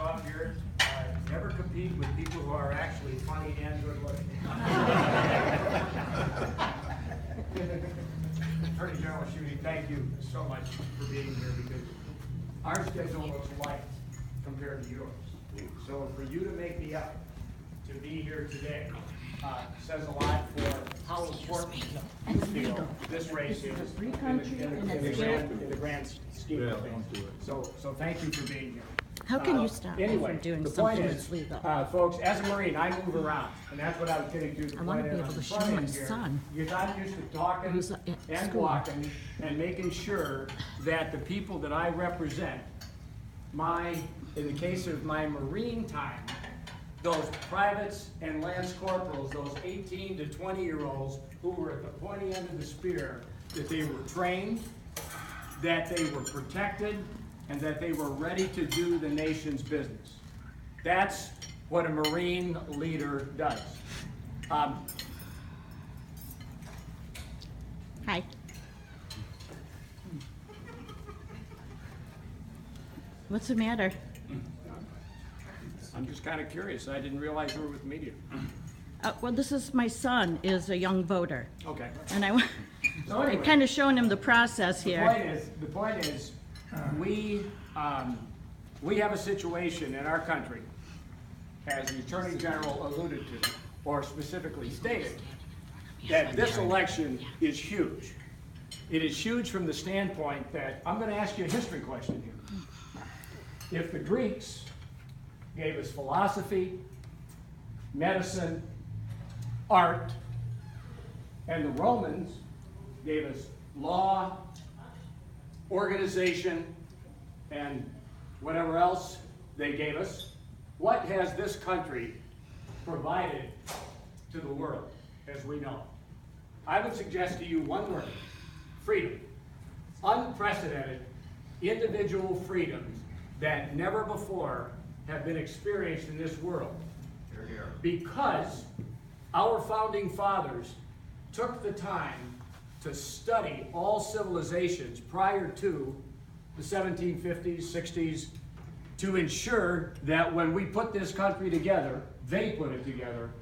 off here. Never compete with people who are actually funny and good looking. Attorney General Schuette, thank you so much for being here, because our schedule looks light compared to yours. So for you to make the effort to be here today says a lot for how important you feel this race is in the grand scheme of things. So thank you for being here. How can you stop me Anyway, from doing the something point that's is, legal? folks, as a Marine, I move around, and that's what I was getting to. I want to be able to show my son. Because I'm used to talking Who's at and school. walking and making sure that the people that I represent, in the case of my Marine time, those privates and lance corporals, those 18 to 20-year-olds who were at the pointy end of the spear, that they were trained, that they were protected, and that they were ready to do the nation's business. That's what a Marine leader does. Hi. What's the matter? I'm just kind of curious. I didn't realize you were with media. Well, this is my son, is a young voter. Okay. And So I'm anyway, kind of showing him the process the here. point is, we have a situation in our country, as the Attorney General alluded to, or specifically stated, that this election is huge. It is huge from the standpoint that, I'm going to ask you a history question here. If the Greeks gave us philosophy, medicine, art, and the Romans gave us law, organization, and whatever else they gave us, what has this country provided to the world as we know? I would suggest to you one word: freedom. Unprecedented individual freedoms that never before have been experienced in this world. Here, here. Because our founding fathers took the time to study all civilizations prior to the 1750s, 60s, to ensure that when we put this country together, they put it together,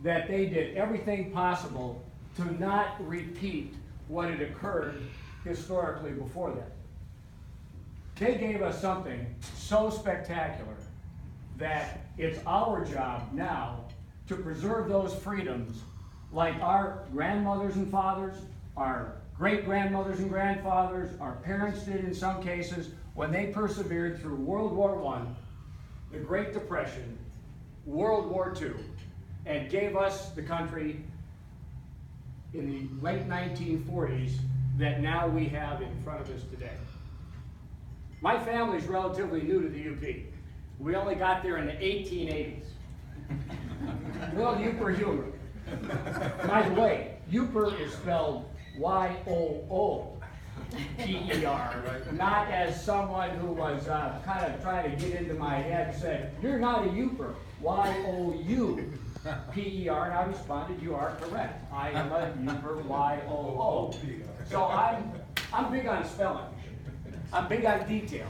that they did everything possible to not repeat what had occurred historically before that. They gave us something so spectacular that it's our job now to preserve those freedoms like our grandmothers and fathers, our great-grandmothers and grandfathers, our parents did in some cases, when they persevered through World War I, the Great Depression, World War II, and gave us the country in the late 1940s that now we have in front of us today. My family's relatively new to the UP. We only got there in the 1880s. Well, Yooper humor. By the way, Yooper is spelled Y-O-O-P-E-R, not as someone who was kind of trying to get into my head and said, "You're not a Yooper, Y-O-U-P-E-R," and I responded, "You are correct. I am a Yooper, Y-O-O." So I'm big on spelling. I'm big on detail.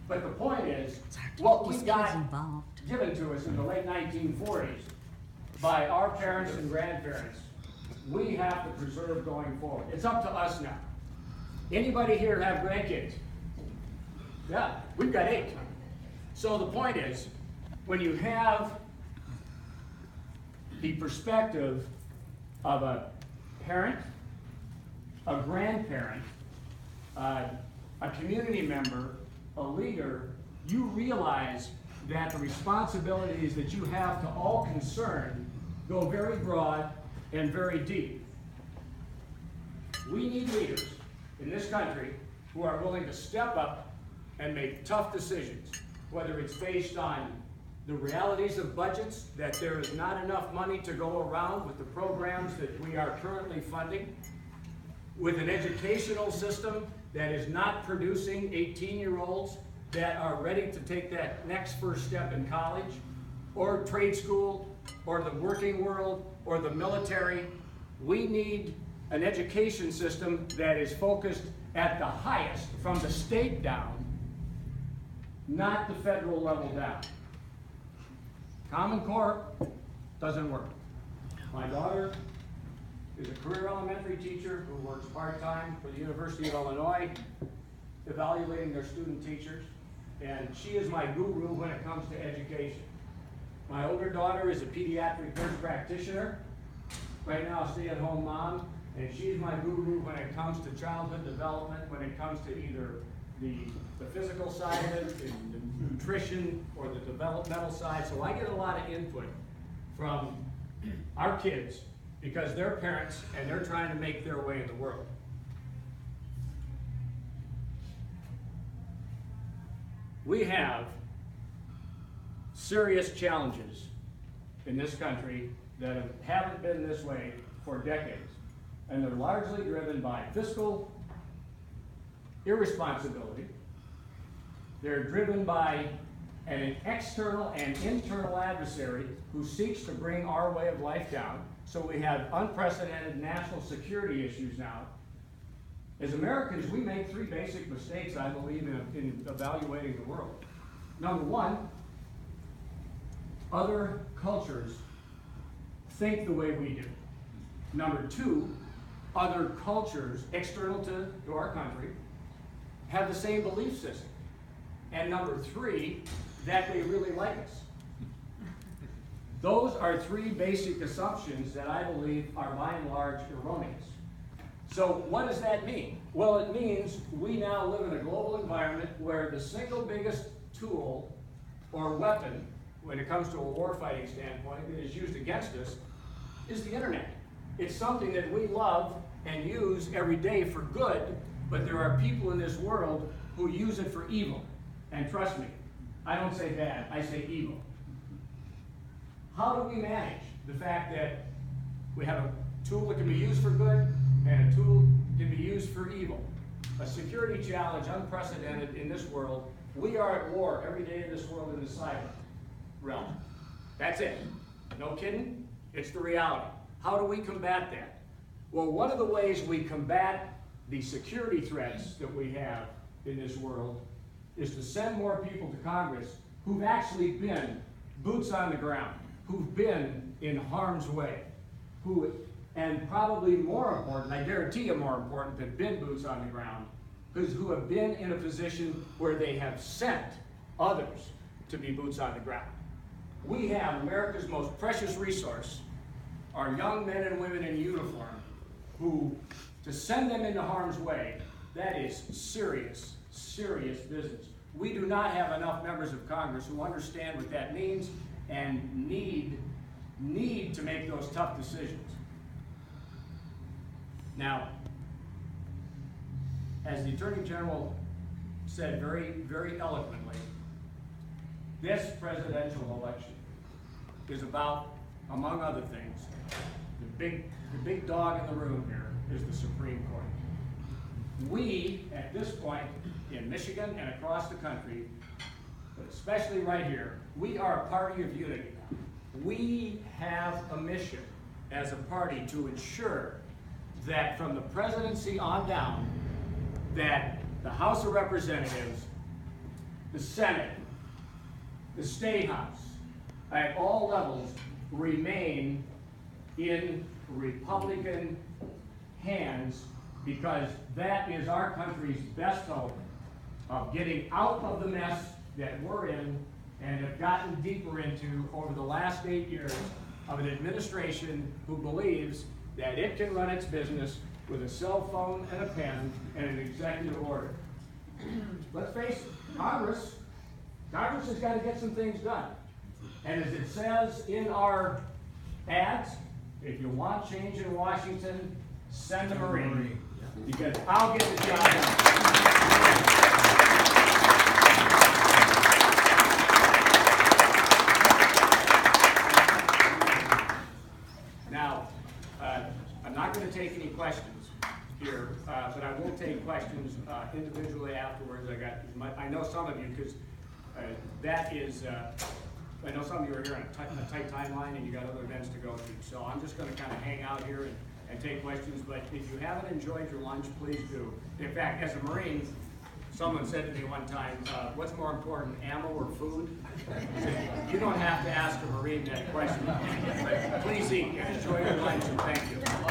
But the point is, what we got given to us in the late 1940s by our parents and grandparents, we have to preserve going forward. It's up to us now. Anybody here have grandkids? Yeah, we've got 8. So the point is, when you have the perspective of a parent, a grandparent, a community member, a leader, you realize that the responsibilities that you have to all concerned go very broad and very deep. We need leaders in this country who are willing to step up and make tough decisions, whether it's based on the realities of budgets, that there is not enough money to go around with the programs that we are currently funding, with an educational system that is not producing 18-year-olds that are ready to take that next first step in college, or trade school, or the working world, or the military. We need an education system that is focused at the highest, from the state down, not the federal level down. Common Core doesn't work. My daughter is a career elementary teacher who works part-time for the University of Illinois, evaluating their student teachers, and she is my guru when it comes to education. My older daughter is a pediatric nurse practitioner, right now a stay-at-home mom, and she's my guru when it comes to childhood development, when it comes to either the physical side of it, the nutrition, or the developmental side. So I get a lot of input from our kids because they're parents and they're trying to make their way in the world. We have serious challenges in this country that haven't been this way for decades. And they're largely driven by fiscal irresponsibility. They're driven by an external and internal adversary who seeks to bring our way of life down. So we have unprecedented national security issues now. As Americans, we make three basic mistakes, I believe, in evaluating the world. Number one, other cultures think the way we do. Number two, other cultures external to our country have the same belief system. And number three, that they really like us. Those are three basic assumptions that I believe are by and large erroneous. So what does that mean? Well, it means we now live in a global environment where the single biggest tool or weapon when it comes to a warfighting standpoint that is used against us is the internet. It's something that we love and use every day for good, but there are people in this world who use it for evil. And trust me, I don't say bad, I say evil. How do we manage the fact that we have a tool that can be used for good and a tool can be used for evil? A security challenge unprecedented in this world. We are at war every day in this world in the cyber realm. That's it. No kidding? It's the reality. How do we combat that? Well, one of the ways we combat the security threats that we have in this world is to send more people to Congress who've actually been boots on the ground, who've been in harm's way, and probably more important, I guarantee you more important than been boots on the ground, who have been in a position where they have sent others to be boots on the ground. We have America's most precious resource, our young men and women in uniform, who, to send them into harm's way, that is serious, serious business. We do not have enough members of Congress who understand what that means and need to make those tough decisions. Now, as the Attorney General said very, very eloquently, this presidential election is about, among other things, the big dog in the room here is the Supreme Court. We, at this point in Michigan and across the country, but especially right here, we are a party of unity. We have a mission as a party to ensure that from the presidency on down, that the House of Representatives, the Senate, the State House, at all levels, remain in Republican hands, because that is our country's best hope of getting out of the mess that we're in and have gotten deeper into over the last 8 years of an administration who believes that it can run its business with a cell phone and a pen and an executive order. Let's face it, Congress has got to get some things done. And as it says in our ads, if you want change in Washington, send a Marine. Because I'll get the job done. Now, I'm not going to take any questions here, but I will take questions individually afterwards. I know some of you, because that is, I know some of you are here on a tight timeline and you got other events to go to. So I'm just going to kind of hang out here and take questions. But if you haven't enjoyed your lunch, please do. In fact, as a Marine, Someone said to me one time, what's more important, ammo or food? I said, you don't have to ask a Marine that question, but please eat and enjoy your lunch, and thank you.